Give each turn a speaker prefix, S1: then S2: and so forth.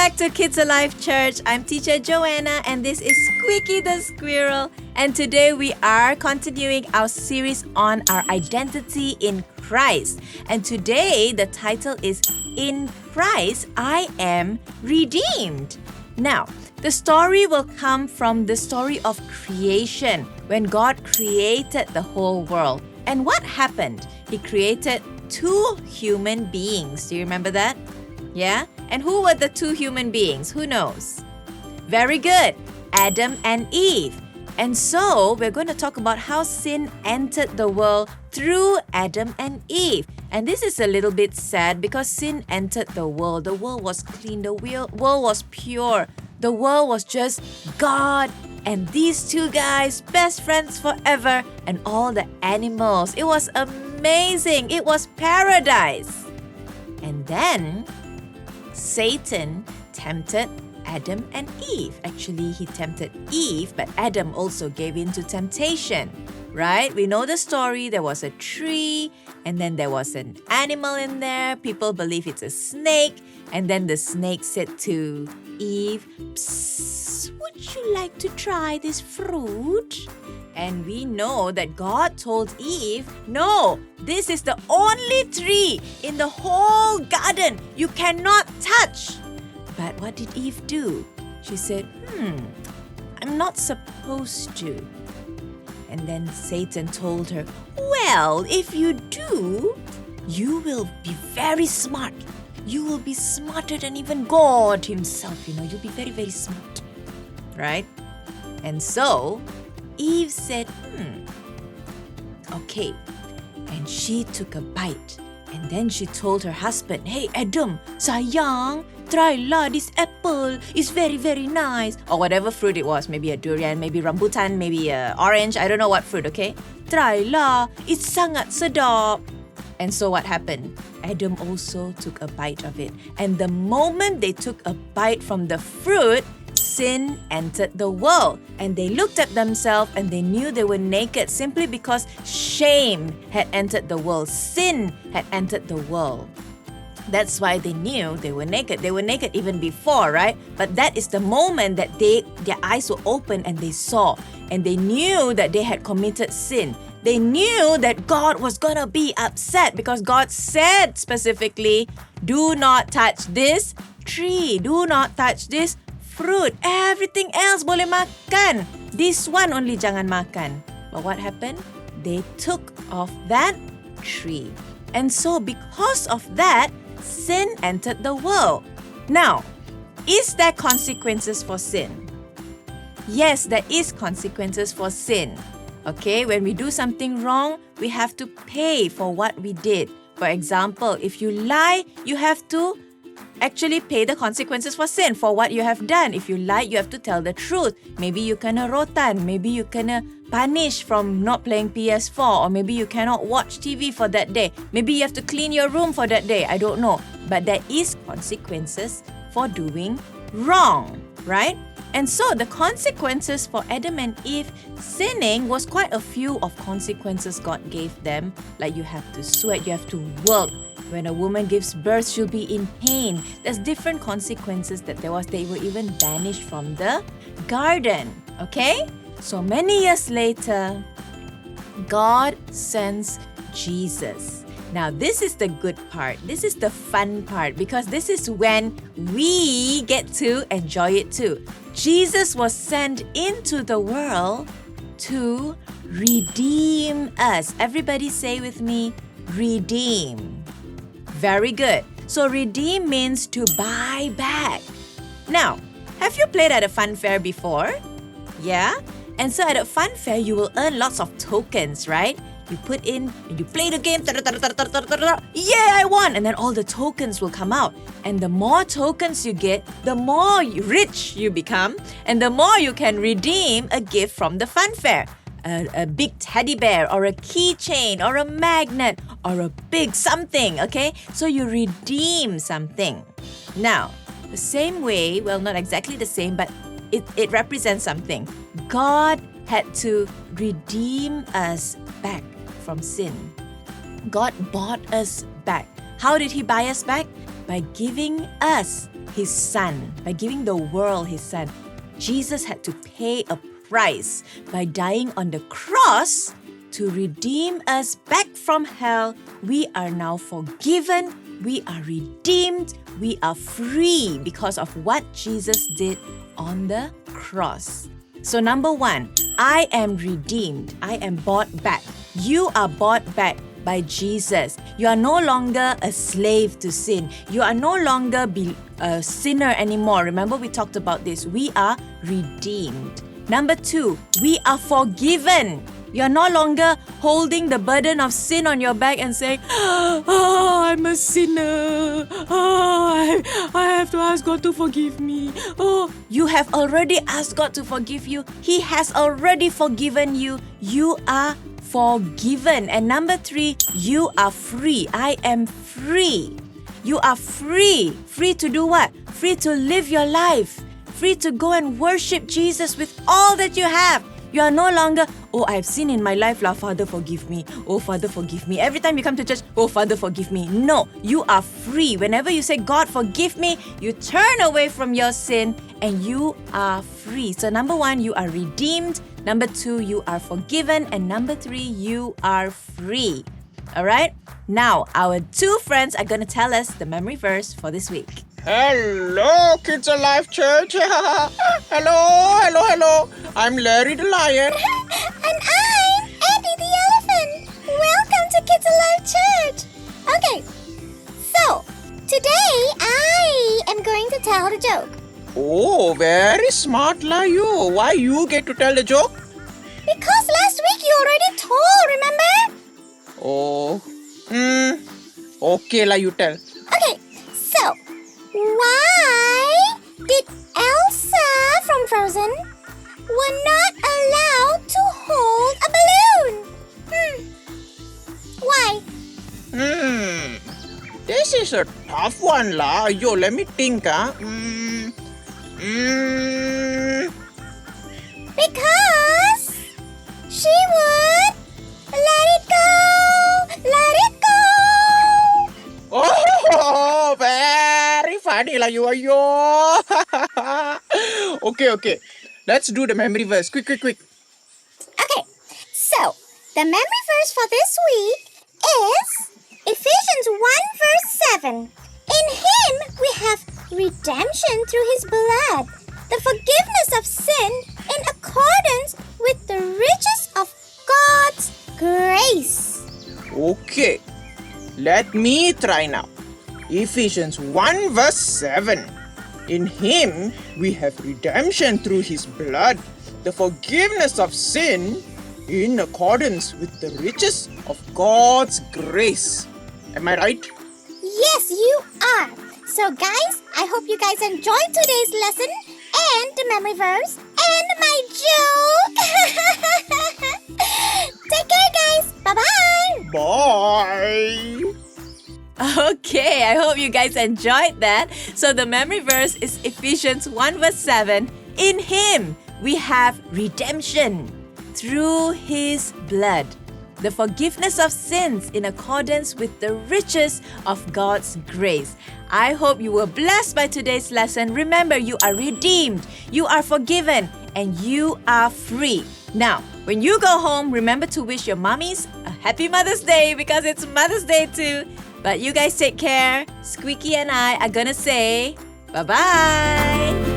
S1: back to Kids Alive Church. I'm teacher Joanna and this is Squeaky the Squirrel. And today we are continuing our series on our identity in Christ. And today the title is In Christ I Am Redeemed. Now, the story will come from the story of creation when God created the whole world. And what happened? He created two human beings. Do you remember that? Yeah? And who were the two human beings? Who knows? Very good. Adam and Eve. And so, we're going to talk about how sin entered the world through Adam and Eve. And this is a little bit sad because sin entered the world. The world was clean. The world was pure. The world was just God and these two guys, best friends forever, and all the animals. It was amazing. It was paradise. And then Satan tempted Adam and Eve. Actually, he tempted Eve, but Adam also gave in to temptation, right? We know the story. There was a tree, and then there was an animal in there. People believe it's a snake. And then the snake said to Eve, "Psst, would you like to try this fruit?" And we know that God told Eve, "No, this is the only tree in the whole garden you cannot touch." But what did Eve do? She said, I'm not supposed to. And then Satan told her, "Well, if you do, you will be very smart. You will be smarter than even God himself. You'll be very, very smart." Right? And so, Eve said, okay. And she took a bite. And then she told her husband, "Hey, Adam, sayang, try lah this apple. It's very, very nice." Or whatever fruit it was. Maybe a durian, maybe rambutan, maybe a orange. I don't know what fruit, okay? Try lah. It's sangat sedap. And so what happened? Adam also took a bite of it. And the moment they took a bite from the fruit, sin entered the world. And they looked at themselves and they knew they were naked simply because shame had entered the world. Sin had entered the world. That's why they knew they were naked. They were naked even before, right? But that is the moment that their eyes were open and they saw. And they knew that they had committed sin. They knew that God was going to be upset because God said specifically, "Do not touch this tree. Do not touch this fruit. Everything else boleh makan. This one only jangan makan." But what happened? They took off that tree. And so because of that, sin entered the world. Now, is there consequences for sin? Yes, there is consequences for sin. Okay, when we do something wrong, we have to pay for what we did. For example, if you lie, you have to actually pay the consequences for sin, for what you have done. If you lie, you have to tell the truth. Maybe you kena rotan. Maybe you kena punish from not playing PS4. Or maybe you cannot watch TV for that day. Maybe you have to clean your room for that day. I don't know. But there is consequences for doing wrong, right? And so the consequences for Adam and Eve sinning was quite a few of consequences God gave them. Like you have to sweat, you have to work. When a woman gives birth, she'll be in pain. There's different consequences that there was. They were even banished from the garden. Okay? So many years later, God sends Jesus. Now, this is the good part. This is the fun part because this is when we get to enjoy it too. Jesus was sent into the world to redeem us. Everybody say with me, redeem. Very good. So redeem means to buy back. Now, have you played at a fun fair before? Yeah? And so at a fun fair, you will earn lots of tokens, right? You put in, you play the game, yeah, I won! And then all the tokens will come out. And the more tokens you get, the more rich you become, and the more you can redeem a gift from the fun fair. A big teddy bear, or a keychain, or a magnet, or a big something, okay? So you redeem something. Now, the same way, well, not exactly the same, but it represents something. God had to redeem us back from sin. God bought us back. How did He buy us back? By giving us His Son, by giving the world His Son, Jesus had to pay a price by dying on the cross to redeem us back from hell. We are now forgiven, we are redeemed, we are free because of what Jesus did on the cross. So number 1, I am redeemed. I am bought back. You are bought back by Jesus. You are no longer a slave to sin. You are no longer a sinner anymore. Remember, we talked about this. We are redeemed. Number 2, we are forgiven. You are no longer holding the burden of sin on your back and saying, "Oh, I'm a sinner. Oh, I have to ask God to forgive me." Oh, you have already asked God to forgive you. He has already forgiven you. You are forgiven. And number 3, you are free. I am free. You are free. Free to do what? Free to live your life. Free to go and worship Jesus with all that you have. You are no longer, "Oh, I've sinned in my life, Father, forgive me. Oh, Father, forgive me." Every time you come to church, "Oh, Father, forgive me." No, you are free. Whenever you say, "God, forgive me," you turn away from your sin and you are free. So number 1, you are redeemed. Number 2, you are forgiven. And number 3, you are free. All right? Now, our 2 friends are going to tell us the memory verse for this week.
S2: Hello, KidsAlive Church. Hello. I'm Larry the Lion.
S3: And I'm Eddie the Elephant. Welcome to KidsAlive Church. Okay, so today I am going to tell the joke.
S2: Oh, very smart, you. Why you get to tell the joke?
S3: Because last week you already told, remember?
S2: Oh, okay, you tell.
S3: Okay, so why did Elsa from Frozen were not allowed to hold a balloon? Why?
S2: This is a tough one, Yo, let me think,
S3: Because she would let it go.
S2: Oh, very funny, you. Okay. Let's do the memory verse. Quick.
S3: Okay, so the memory verse for this week is Ephesians 1 verse 7. In Him we have redemption through His blood, the forgiveness of sin in accordance with the riches of God's grace.
S2: Okay, let me try now. Ephesians 1 verse 7. In Him we have redemption through His blood, the forgiveness of sin in accordance with the riches of God's grace. Am I right?
S3: Yes, you are. So guys, I hope you guys enjoyed today's lesson and the memory verse and my joke. Take care, guys. Bye-bye.
S2: Bye.
S1: Okay, I hope you guys enjoyed that. So the memory verse is Ephesians 1 verse 7. In Him we have redemption through His blood, the forgiveness of sins in accordance with the riches of God's grace. I hope you were blessed by today's lesson. Remember, you are redeemed, you are forgiven, and you are free. Now, when you go home, remember to wish your mommies a happy Mother's Day because it's Mother's Day too. But you guys take care. Squeaky and I are gonna say bye-bye.